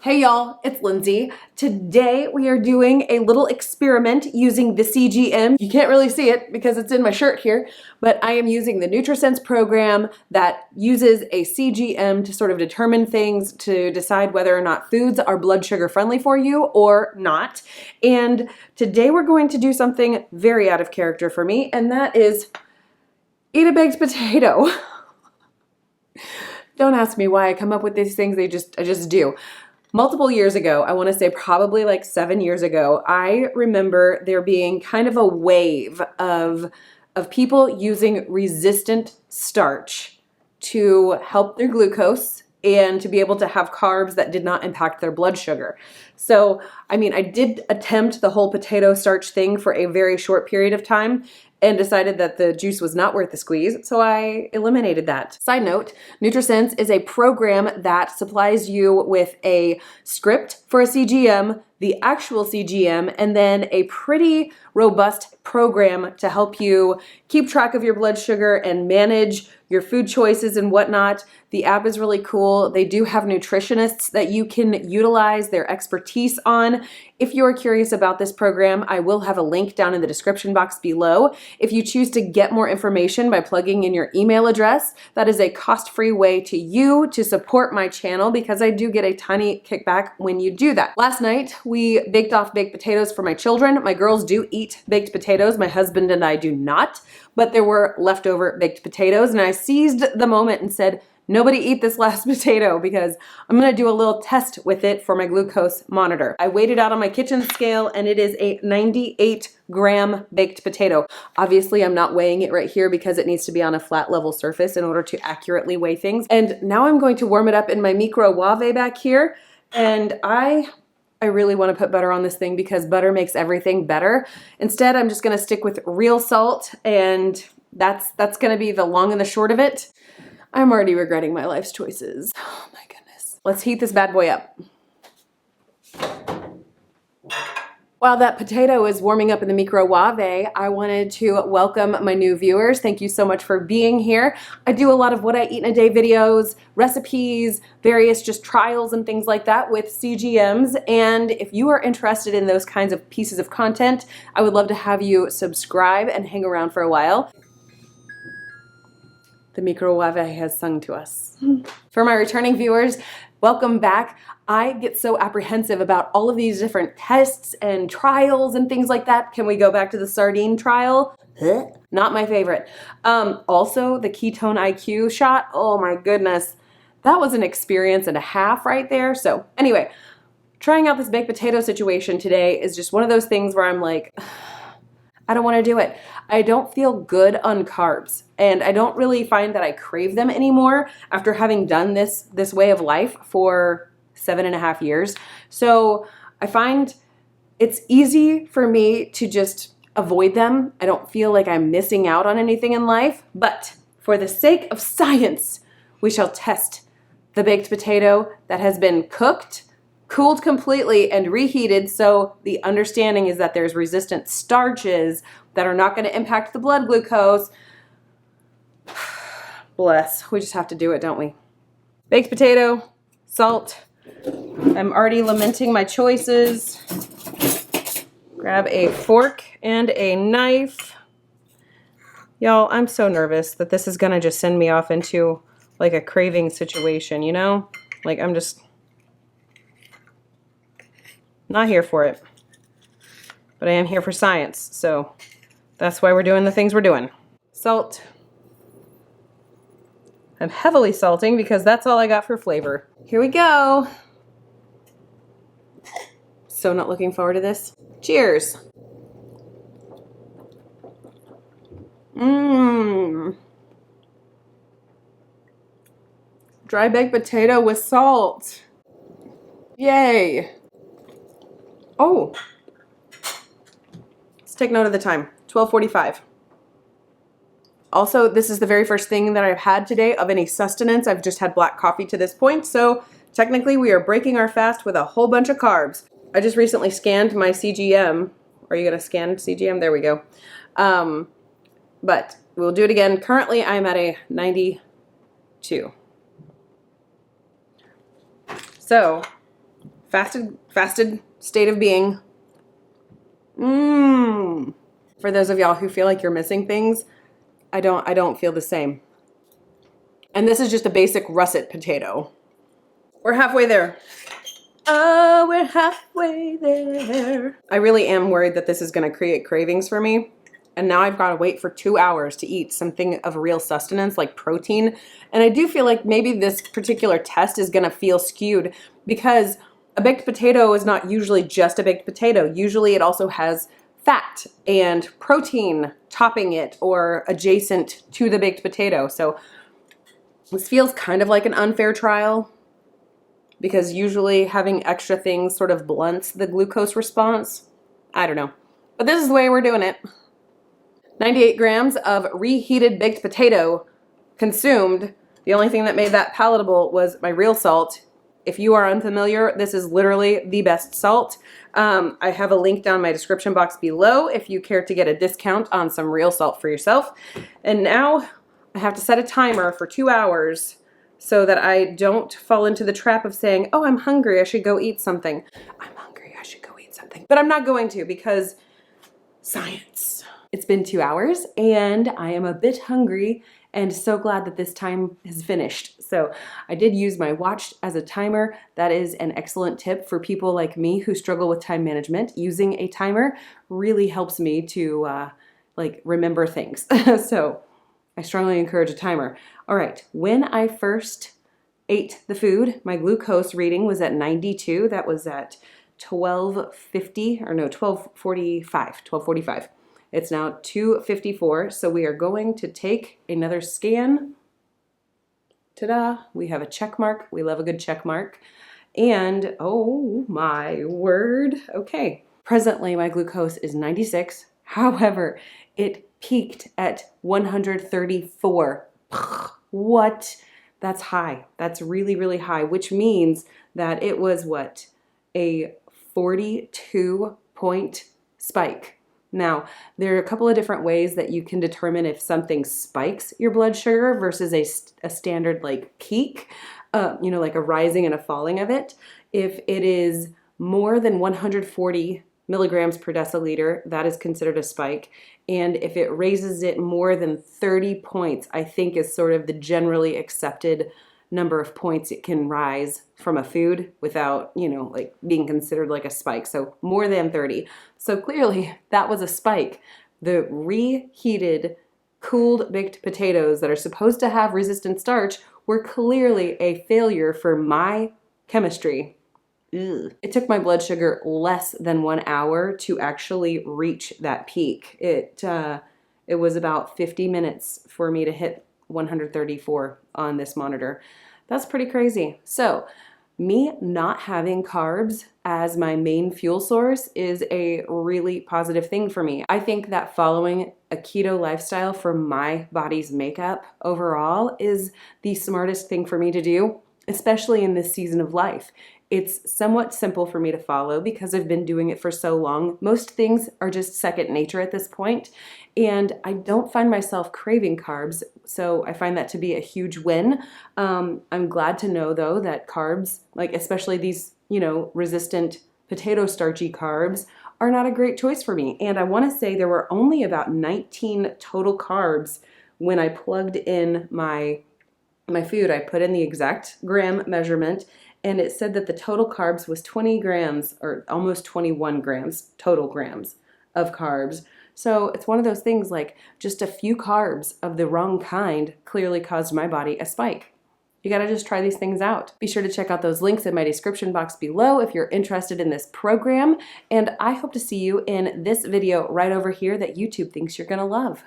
Hey y'all, it's Lindsay. Today we are doing a little experiment using the CGM. You can't really see it because it's in my shirt here, but I am using the Nutrisense program that uses a CGM to sort of determine things, to decide whether or not foods are blood sugar friendly for you or not. And today we're going to do something very out of character for me, and that is eat a baked potato. Don't ask me why I come up with these things, I just do. Multiple years ago, I want to say probably like 7 years ago, I remember there being kind of a wave of people using resistant starch to help their glucose and to be able to have carbs that did not impact their blood sugar. So, I mean, I did attempt the whole potato starch thing for a very short period of time and decided that the juice was not worth the squeeze, so I eliminated that. Side note, Nutrisense is a program that supplies you with a script for a CGM, the actual CGM, and then a pretty robust program to help you keep track of your blood sugar and manage your food choices and whatnot. The app is really cool. They do have nutritionists that you can utilize their expertise on. If you're curious about this program, I will have a link down in the description box below. If you choose to get more information by plugging in your email address, that is a cost-free way to support my channel because I do get a tiny kickback when you do that. Last night, we baked potatoes for my children. My girls do eat baked potatoes. My husband and I do not, but there were leftover baked potatoes, and I seized the moment and said, nobody eat this last potato because I'm gonna do a little test with it for my glucose monitor. I weighed it out on my kitchen scale and it is a 98-gram baked potato. Obviously, I'm not weighing it right here because it needs to be on a flat level surface in order to accurately weigh things. And now I'm going to warm it up in my microwave back here. And I really want to put butter on this thing because butter makes everything better. Instead, I'm just gonna stick with real salt, and that's gonna be the long and the short of it. I'm already regretting my life's choices. Oh my goodness. Let's heat this bad boy up. While that potato is warming up in the microwave, I wanted to welcome my new viewers. Thank you so much for being here. I do a lot of what I eat in a day videos, recipes, various just trials and things like that with CGMs. And if you are interested in those kinds of pieces of content, I would love to have you subscribe and hang around for a while. The microwave has sung to us. For my returning viewers, welcome back. I get so apprehensive about all of these different tests and trials and things like that. Can we go back to the sardine trial? Not my favorite. Also, the ketone IQ shot. Oh my goodness. That was an experience and a half right there. So anyway, trying out this baked potato situation today is just one of those things where I'm like, I don't want to do it. I don't feel good on carbs, and I don't really find that I crave them anymore after having done this way of life for 7.5 years. So I find it's easy for me to just avoid them. I don't feel like I'm missing out on anything in life, but for the sake of science, we shall test the baked potato that has been cooked, cooled completely, and reheated. So the understanding is that there's resistant starches that are not going to impact the blood glucose. Bless. We just have to do it, don't we? Baked potato, salt. I'm already lamenting my choices. Grab a fork and a knife. Y'all, I'm so nervous that this is going to just send me off into like a craving situation, you know? Like I'm just not here for it, but I am here for science, so that's why we're doing the things we're doing. Salt. I'm heavily salting because that's all I got for flavor. Here we go. So not looking forward to this. Cheers. Mmm. Dry baked potato with salt. Yay. Oh. Let's take note of the time. 12:45. Also, this is the very first thing that I've had today of any sustenance. I've just had black coffee to this point, so technically we are breaking our fast with a whole bunch of carbs. I just recently scanned my CGM. Are you gonna scan CGM? There we go. But we'll do it again. Currently, I'm at a 92. So fasted state of being. Mmm. For those of y'all who feel like you're missing things, I don't feel the same. And this is just a basic russet potato. We're halfway there. Oh, we're halfway there. I really am worried that this is going to create cravings for me. And now I've got to wait for 2 hours to eat something of real sustenance like protein. And I do feel like maybe this particular test is going to feel skewed because a baked potato is not usually just a baked potato. Usually it also has fat and protein topping it or adjacent to the baked potato. So this feels kind of like an unfair trial because usually having extra things sort of blunts the glucose response. I don't know. But this is the way we're doing it. 98 grams of reheated baked potato consumed. The only thing that made that palatable was my real salt. If you are unfamiliar, this is literally the best salt. I have a link down in my description box below if you care to get a discount on some real salt for yourself. And now I have to set a timer for 2 hours so that I don't fall into the trap of saying, oh, I'm hungry, I should go eat something. I'm hungry, I should go eat something. But I'm not going to because science. It's been 2 hours and I am a bit hungry and so glad that this time has finished. So I did use my watch as a timer. That is an excellent tip for people like me who struggle with time management. Using a timer really helps me to remember things. So I strongly encourage a timer. All right, when I first ate the food, my glucose reading was at 92. That was at 12:45. It's now 2:54, so we are going to take another scan. Ta-da, we have a check mark. We love a good check mark. And oh my word, okay. Presently, my glucose is 96. However, it peaked at 134. What? That's high. That's really, really high, which means that it was what? A 42-point spike. Now, there are a couple of different ways that you can determine if something spikes your blood sugar versus a standard like peak, like a rising and a falling of it. If it is more than 140 milligrams per deciliter, that is considered a spike. And if it raises it more than 30 points, I think is sort of the generally accepted number of points it can rise from a food without, being considered like a spike. So more than 30. So clearly that was a spike. The reheated, cooled baked potatoes that are supposed to have resistant starch were clearly a failure for my chemistry. Ugh. It took my blood sugar less than 1 hour to actually reach that peak. It was about 50 minutes for me to hit 134 on this monitor. That's pretty crazy. So me not having carbs as my main fuel source is a really positive thing for me. I think that following a keto lifestyle for my body's makeup overall is the smartest thing for me to do, especially in this season of life. It's somewhat simple for me to follow because I've been doing it for so long. Most things are just second nature at this point, and I don't find myself craving carbs, so I find that to be a huge win. I'm glad to know, though, that carbs, like especially these, resistant potato starchy carbs, are not a great choice for me. And I want to say there were only about 19 total carbs when I plugged in my food. I put in the exact gram measurement, and it said that the total carbs was 20 grams or almost 21 grams, total grams of carbs. So it's one of those things like just a few carbs of the wrong kind clearly caused my body a spike. You gotta just try these things out. Be sure to check out those links in my description box below if you're interested in this program. And I hope to see you in this video right over here that YouTube thinks you're gonna love.